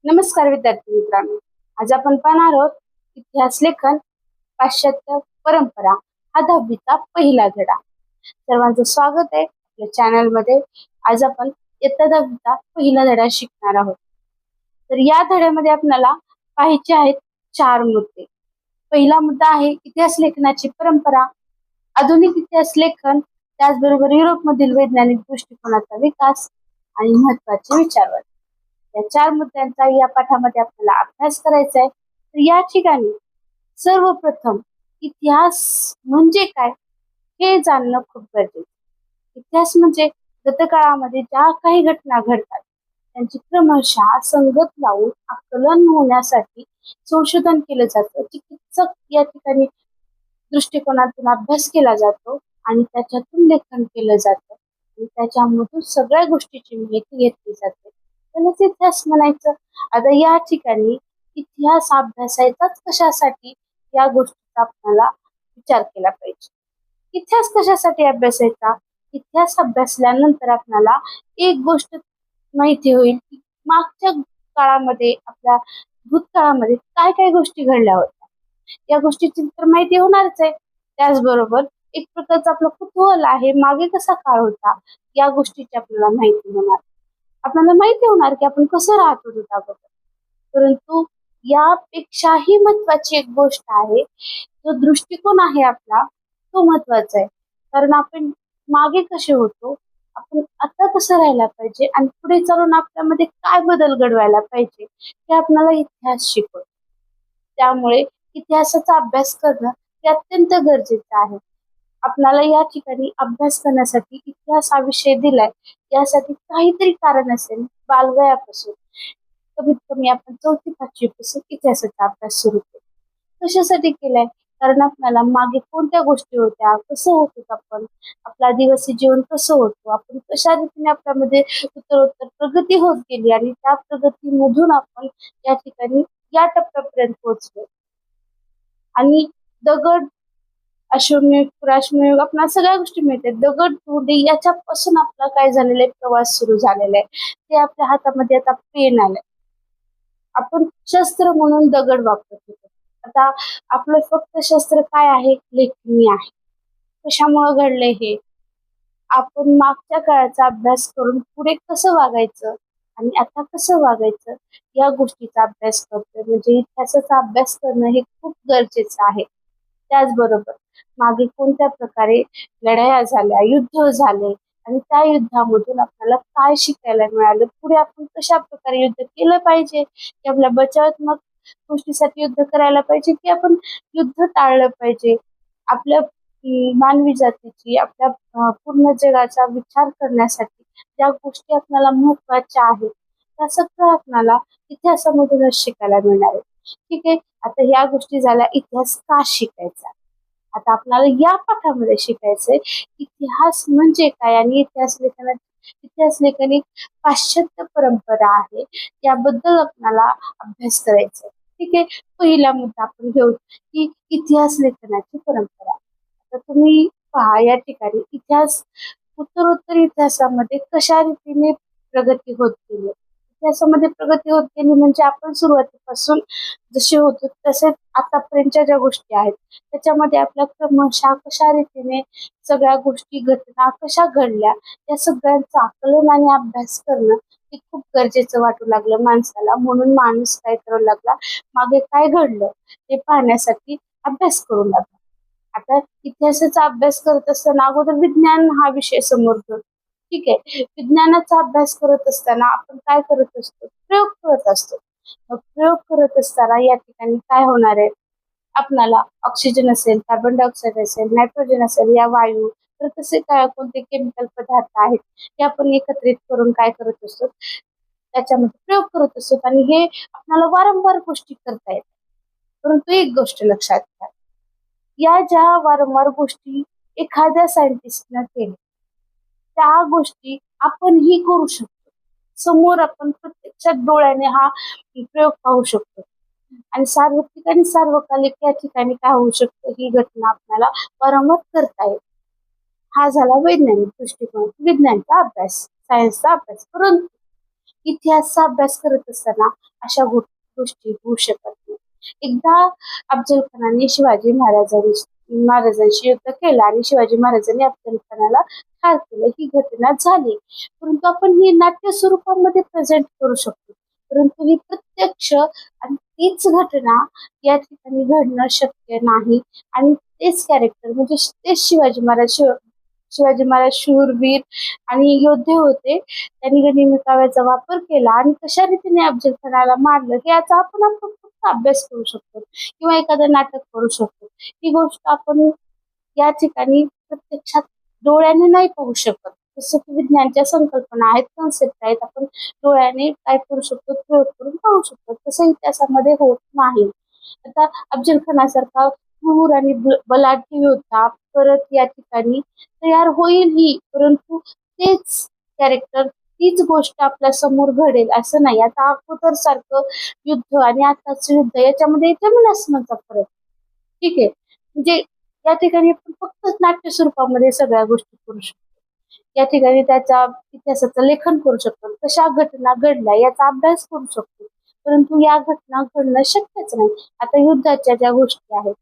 नमस्कार विद्यार्थी मित्रांनो. आज आपण पाहणार आहोत इतिहास लेखन पाश्चात्य परंपरा हा 10वीचा पहिला धडा. सर्वांचं स्वागत आहे आपल्या चॅनल मध्ये. आज आपण इयत्ता 10वीचा पहिला धडा शिकणार आहोत. तर या धड्यामध्ये आपल्याला पाहायचे आहेत 4 मुद्दे. पहिला मुद्दा आहे इतिहास लेखनाची परंपरा, आधुनिक इतिहास लेखन, त्याचबरोबर युरोपमधील वैज्ञानिक दृष्टिकोनाचा विकास आणि महत्वाचे विचारवंत. या 4 मुद्द्यांचा या पाठामध्ये आपल्याला अभ्यास करायचा आहे. तर या ठिकाणी सर्वप्रथम इतिहास म्हणजे काय हे जाणणं खूप गरजेचं. इतिहास म्हणजे गतकाळामध्ये ज्या काही घटना घडतात त्यांची क्रमशः संगत लावून आकलन होण्यासाठी संशोधन केलं जातं. चिकित्सक या ठिकाणी दृष्टिकोनातून अभ्यास केला जातो आणि त्याच्यातून लेखन केलं जातं आणि त्याच्यामधून सगळ्या गोष्टीची माहिती घेतली जाते. त्यालाच इतिहास म्हणायचं. आता या ठिकाणी इतिहास अभ्यासायचाच कशासाठी या गोष्टीचा आपल्याला विचार केला पाहिजे. इतिहास कशासाठी अभ्यासायचा? इतिहास अभ्यासल्यानंतर आपल्याला एक गोष्ट माहिती होईल की मागच्या काळामध्ये आपल्या भूतकाळामध्ये काय काय गोष्टी घडल्या होत्या. या गोष्टीची तर माहिती होणारच आहे. त्याचबरोबर एक प्रकारचं आपलं कुतूहल आहे, मागे कसा काळ होता या गोष्टीची आपल्याला माहिती होणार. आपल्याला माहिती होणार की आपण कसं राहत होतो अगोदर. परंतु यापेक्षाही महत्वाची एक गोष्ट आहे, जो दृष्टिकोन आहे आपला तो महत्वाचा आहे. कारण आपण मागे कसे होतो, आपण आता कसं राहायला पाहिजे आणि पुढे चालून आपल्यामध्ये काय बदल घडवायला पाहिजे हे आपल्याला इतिहास शिकवतो. त्यामुळे इतिहासाचा अभ्यास करणं हे अत्यंत गरजेचं आहे. आपल्याला या ठिकाणी अभ्यास करण्यासाठी इतिहास हा विषय दिलाय, यासाठी काहीतरी कारण असेल. बालवयापासून कमीत कमी आपण 4थी-5वी पासून इतिहासाचा अभ्यास सुरू केला. कशासाठी केलाय? कारण आपल्याला मागे कोणत्या गोष्टी होत्या, कसं होत होतं आपण, आपलं आदिवासी जीवन कसं होतं, आपण कशा रीतीने आपल्यामध्ये उत्तरोत्तर प्रगती होत गेली आणि त्या प्रगतीमधून आपण या ठिकाणी या टप्प्यापर्यंत पोहोचलो. आणि दगड, अश्वमेध, पुराश्वमेध आपल्याला सगळ्या गोष्टी मिळतात. दगड तोंडी याच्यापासून आपला काय झालेला आहे, प्रवास सुरू झालेला आहे. ते आपल्या हातामध्ये आता पेन आलंय. आपण शस्त्र म्हणून दगड वापरत होतो. आता आपलं फक्त शस्त्र काय आहे? लेखणी आहे. कशामुळे घडलंय हे? आपण मागच्या काळाचा अभ्यास करून पुढे कसं वागायचं आणि आता कसं वागायचं या गोष्टीचा अभ्यास करतोय. म्हणजे इतिहासाचा अभ्यास करणं हे खूप गरजेचं आहे. त्याचबरोबर मागे कोणत्या प्रकारे लढाया झाल्या, युद्ध झाले आणि त्या युद्धामधून आपल्याला काय शिकायला मिळालं, पुढे आपण कशा प्रकारे युद्ध केलं पाहिजे, की आपल्या बचावात्मक गोष्टीसाठी युद्ध करायला पाहिजे, की आपण युद्ध टाळलं पाहिजे. आपल्या मानवी जातीची, आपल्या पूर्ण जगाचा विचार करण्यासाठी ज्या गोष्टी आपल्याला महत्वाच्या आहेत त्या सगळ्या आपल्याला इतिहासामधूनच शिकायला मिळणार आहे. ठीक आहे. आता या गोष्टी झाल्या इतिहास का शिकायचा. आता आपल्याला या पाठामध्ये शिकायचंय इतिहास म्हणजे काय आणि इतिहास लेखन एक पाश्चात्य परंपरा आहे, याबद्दल आपल्याला अभ्यास करायचा आहे. ठीक आहे. पहिला मुद्दा आपण घेऊ की इतिहास लेखनाची परंपरा. तर तुम्ही पहा या ठिकाणी इतिहास, उत्तरोत्तर इतिहासामध्ये कशा रीतीने प्रगती होत गेली. इतिहासामध्ये प्रगती होत गेली म्हणजे आपण सुरुवातीपासून जसे होतो तसेच आतापर्यंतच्या ज्या गोष्टी आहेत त्याच्यामध्ये आपल्या क्रमशः कशा रीतीने सगळ्या गोष्टी, घटना कशा घडल्या या सगळ्यांचं आकलन आणि अभ्यास करणं हे खूप गरजेचं वाटू लागलं माणसाला. म्हणून माणूस काय करू लागला, मागे काय घडलं ते पाहण्यासाठी अभ्यास करू लागला. आता इतिहासाचा अभ्यास करत असताना अगोदर विज्ञान हा विषय समोर घेऊ. ठीक आहे. विज्ञानाचा अभ्यास करत असताना आपण काय करत असतो, प्रयोग करत असतो. मग प्रयोग करत असताना या ठिकाणी काय होणार आहे, आपल्याला ऑक्सिजन असेल, कार्बन डायऑक्साईड असेल, नायट्रोजन असेल, या वायू, तर तसे काय कोणते केमिकल पदार्थ आहेत ते आपण एकत्रित करून काय करत असतो, त्याच्यामध्ये प्रयोग करत असतो आणि हे आपल्याला वारंवार गोष्टी करता येतात. परंतु एक गोष्ट लक्षात घ्या, या ज्या वारंवार गोष्टी एखाद्या सायंटिस्टनं केल्या त्या गोष्टी आपणही करू शकतो. समोर आपण प्रत्यक्षात डोळ्याने हा प्रयोग पाहू शकतो आणि सार्वत्रिक आणि सार्वकालिक या ठिकाणी काय होऊ शकतं, ही घटना आपल्याला वारंवार करता येते. हा झाला वैज्ञानिक दृष्टिकोन, विज्ञानचा अभ्यास, सायन्सचा अभ्यास. परंतु इतिहासचा अभ्यास करत असताना अशा गोष्टी होऊ शकत नाही. एकदा अफजल खानाने शिवाजी महाराजांशी युद्ध केलं आणि शिवाजी महाराजांनी अफजल खानाला ठार केलं. ही घटना झाली, परंतु आपण ही नाट्य स्वरूपामध्ये प्रेझेंट करू शकतो. परंतु ही प्रत्यक्ष आणि तीच घटना या ठिकाणी घडणं शक्य नाही. आणि तेच कॅरेक्टर म्हणजे तेच शिवाजी महाराज शूरवीर आणि योद्धे होते. त्यांनी गनिमी काव्याचा वापर केला आणि कशा रीतीने अफजल खानाला मारलं हे याचा आपण फक्त अभ्यास करू शकतो किंवा एखादं नाटक करू शकतो. ही गोष्ट आपण या ठिकाणी प्रत्यक्षात डोळ्याने नाही पाहू शकत. जसं की विज्ञानच्या संकल्पना आहेत, कन्सेप्ट आहेत, आपण डोळ्याने काय करू शकतो, प्रयोग करून पाहू शकतो. तसं इतिहासामध्ये होत नाही. आता अफजल खानासारखा क्रूर आणि बलाढ्य योद्धा परत या ठिकाणी तयार होईल ही, परंतु तेच कॅरेक्टर तीच गोष्ट आपल्या समोर घडेल असं नाही. आता अगोदर सारखं युद्ध आणि आताच युद्ध याच्यामध्ये जमीन आसमानचा फरक. ठीक आहे, म्हणजे या ठिकाणी आपण फक्त नाट्य स्वरूपामध्ये सगळ्या गोष्टी करू शकतो. या ठिकाणी त्याच्या इतिहासाचं लेखन करू शकतो, कशा घटना घडल्या याचा अभ्यास करू शकतो, परंतु या घटना घडणं शक्यच नाही. आता युद्धाच्या ज्या गोष्टी आहेत,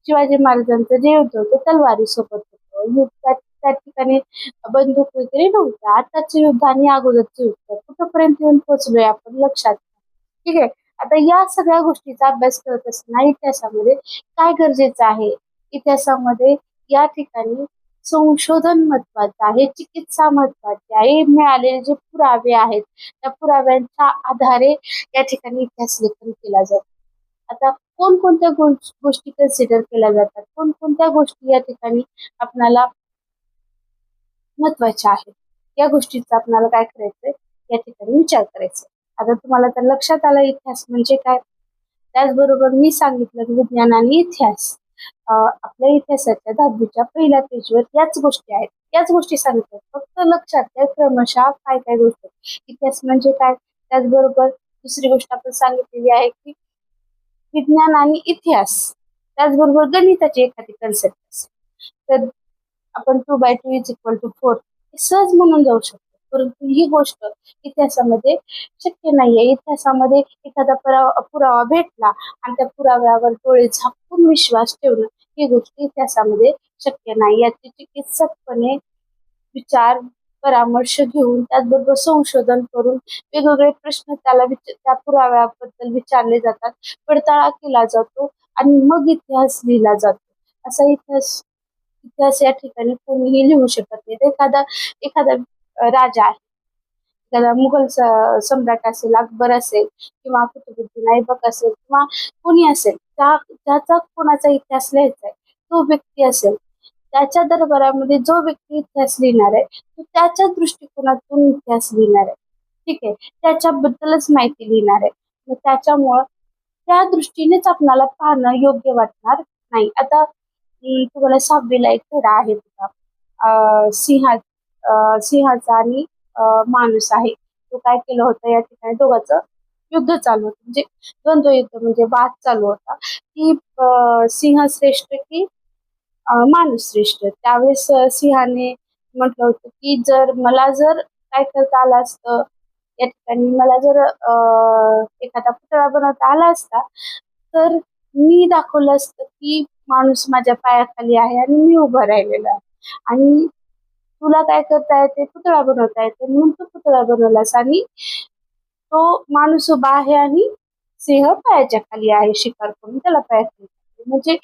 शिवाजी महाराजांचं जे युद्ध होतं तलवारी सोबत होतं. त्या ठिकाणी बंदूक वगैरे नव्हत्या. आताचं युद्ध आणि अगोदरचं युद्ध कुठंपर्यंत येऊन पोहोचलोय आपण लक्षात घ्या. ठीक आहे, आता या सगळ्या गोष्टीचा अभ्यास करत असताना इतिहासामध्ये काय गरजेचं आहे, इतिहासामध्ये या ठिकाणी संशोधन महत्वाचं आहे, चिकित्सा महत्वाची आहे. मिळालेले जे पुरावे आहेत त्या पुराव्यांच्या आधारे या ठिकाणी इतिहास लेखन केला जातो. आता कोणकोणत्या गोष्टी कन्सिडर केल्या जातात, कोणकोणत्या गोष्टी या ठिकाणी आपल्याला महत्वाच्या आहेत, या गोष्टीचा आपल्याला काय करायचंय या ठिकाणी विचार करायचा. आता तुम्हाला तर लक्षात आलं इतिहास म्हणजे काय. त्याचबरोबर मी सांगितलं की विज्ञान आणि इतिहास आपल्या इतिहासाच्या 10वीच्या पहिल्या पेजवर याच गोष्टी आहेत, याच गोष्टी सांगितल्या. फक्त लक्षात घ्या क्रमशः काय काय गोष्टी. इतिहास म्हणजे काय, त्याचबरोबर दुसरी गोष्ट आपण सांगितलेली आहे की विज्ञान आणि इतिहास, त्याचबरोबर गणिताची एखादी कन्सेप्ट असेल तर आपण 2/2 = 4 हे सहज म्हणून जाऊ शकतो. परंतु ही गोष्ट इतिहासामध्ये शक्य नाहीये. इतिहासामध्ये एखादा पुरावा भेटला आणि त्या पुराव्यावर डोळे झाकून विश्वास ठेवणं ही गोष्ट इतिहासामध्ये शक्य नाही. याची चिकित्सकपणे विचार परामर्श घेऊन त्याचबरोबर संशोधन करून वेगवेगळे प्रश्न त्या पुराव्याबद्दल विचारले जातात, पडताळा केला जातो आणि मग इतिहास लिहिला जातो. असा इतिहास इतिहास या ठिकाणी कोणीही लिहू शकत नाही. एखादा एखादा राजा आहे, एखादा मुघल सम्राट असेल, अकबर असेल किंवा कुतुबुद्दीन ऐबक असेल किंवा कोणी असेल, त्याचा कोणाचा इतिहास लिहायचा आहे, तो व्यक्ती असेल, त्याच्या दरबारामध्ये जो व्यक्ती इतिहास लिहिणार आहे तो त्याच्या दृष्टिकोनातून इतिहास लिहिणार आहे. ठीक आहे, त्याच्याबद्दलच माहिती लिहिणार आहे. मग त्याच्यामुळं त्या दृष्टीनेच आपल्याला पाहणं योग्य वाटणार नाही. आता तुम्हाला 6वीला एक धडा आहे तुझा, सिंहाचा आणि माणूस आहे. तो काय केलं होतं, या ठिकाणी दोघांचं युद्ध चालू होतं, म्हणजे द्वंद्व युद्ध म्हणजे वाद चालू होता की सिंह श्रेष्ठ की माणूस श्रेष्ठ. त्यावेळेस सिंहाने म्हटलं होतं की जर काय करता आलं असतं, या ठिकाणी मला जर एखादा पुतळा बनवता आला असता तर मी दाखवलं असतं की माणूस माझ्या पायाखाली आहे आणि मी उभं राहिलेला आहे, आणि तुला काय करता येते, पुतळा बनवता येते, म्हणून तू पुतळा बनवलास आणि तो माणूस उभा आहे आणि सिंह पायाच्या खाली आहे, शिकार करून त्याला पायाखाली. म्हणजे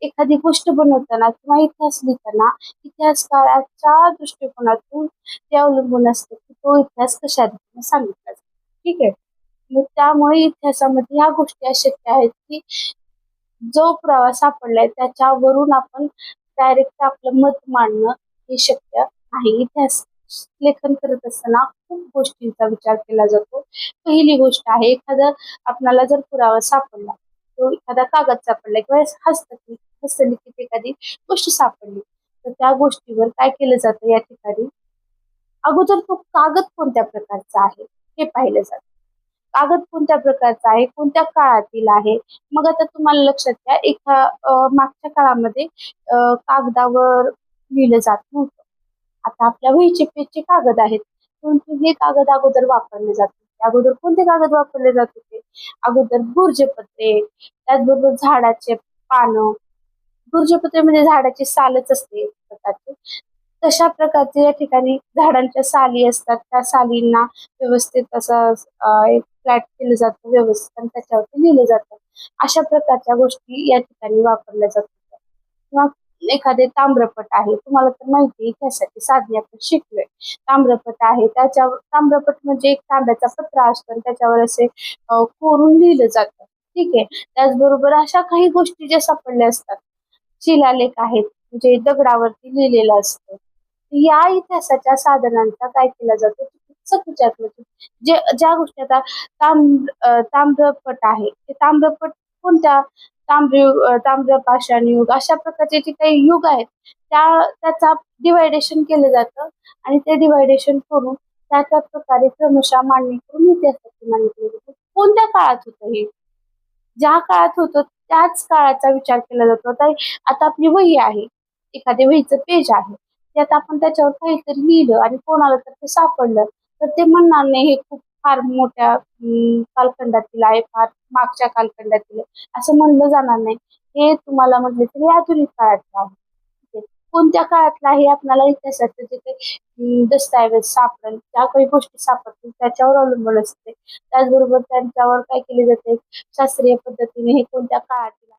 एखादी गोष्ट बनवताना किंवा इतिहास लिहिताना इतिहासकाराच्या दृष्टिकोनातून ते अवलंबून असतं की तो इतिहास कशा रीतीने सांगितला जातो. ठीक आहे, मग त्यामुळे इतिहासामध्ये ह्या गोष्टी अशक्य आहेत की जो पुरावा सापडलाय त्याच्यावरून आपण डायरेक्ट आपलं मत मांडणं हे शक्य नाही. इतिहास लेखन करत असताना खूप गोष्टींचा विचार केला जातो. पहिली गोष्ट आहे, एखादा आपल्याला जर पुरावा सापडला, तो एखादा कागद सापडला किंवा हस्तलिखित एखादी गोष्ट सापडली, तर त्या गोष्टीवर काय केलं जातं, या ठिकाणी अगोदर तो कागद कोणत्या प्रकारचा आहे हे पाहिलं जातं. कागद कोणत्या प्रकारचा आहे, कोणत्या काळातील आहे. मग आता तुम्हाला लक्षात घ्या, मागच्या काळामध्ये कागदावर लिहिलं जात नव्हतं. आता आपल्या वहीचे पेजचे कागद आहेत, परंतु हे कागद अगोदर वापरले जातात. अगोदर कोणते कागद वापरले जात होते? अगोदर भुर्जपत्रे, त्याचबरोबर झाडाचे पानं. भुर्जपत्रे म्हणजे झाडाची सालच असते एक प्रकारची. तशा प्रकारचे या ठिकाणी झाडांच्या साली असतात. त्या सालींना व्यवस्थित असं एक फ्लॅट केलं जातं व्यवस्थित आणि त्याच्यावरती लिहिलं जातं. अशा प्रकारच्या गोष्टी या ठिकाणी वापरल्या जातात. किंवा एखादे ताम्रपट आहे. तुम्हाला तर माहिती आहे इतिहासाची साधने आपण शिकलोय. ताम्रपट आहे. त्याच्यावर ताम्रपट म्हणजे एक तांब्याचा पत्रा असतो आणि त्याच्यावर असे कोरून लिहिलं जातं. ठीक आहे. त्याचबरोबर अशा काही गोष्टी ज्या सापडल्या असतात. शिलालेख आहेत म्हणजे दगडावरती लिहिलेलं असतं. या इतिहासाच्या साधनांचा काय केला जातो? चिकित्सक विचार करतो. ज्या गोष्टी आता ताम्रपट आहे. ते ताम्रपट कोणत्या ताम्र पाषाण युग अशा प्रकारचे जे काही युग आहेत त्याचा डिवायडेशन केलं जातं आणि ते डिवायडेशन करून त्या प्रकारे क्रमशः मांडणी करून इतिहासाची मांडणी केली जाते. कोणत्या काळात होतं हे? ज्या काळात होतं त्याच काळाचा विचार केला जातो. आता आपली वही आहे, एखाद्या वहीचं पेज आहे. त्यात आपण त्याच्यावर काहीतरी लिहिलं आणि कोणाला तर ते सापडलं, तर ते म्हणणार नाही हे खूप फार मोठ्या कालखंडातील आहे, फार मागच्या कालखंडातील आहे, असं म्हणलं जाणार नाही. हे तुम्हाला म्हटलं तरी आधुनिक काळातलं आहे. ठीक आहे. कोणत्या काळातलं आहे आपल्याला इतिहासाचं जे काही दस्तऐवज सापडेल, ज्या काही गोष्टी सापडतील त्याच्यावर अवलंबून असते. त्याचबरोबर त्यांच्यावर काय केले जाते शास्त्रीय पद्धतीने हे कोणत्या काळातील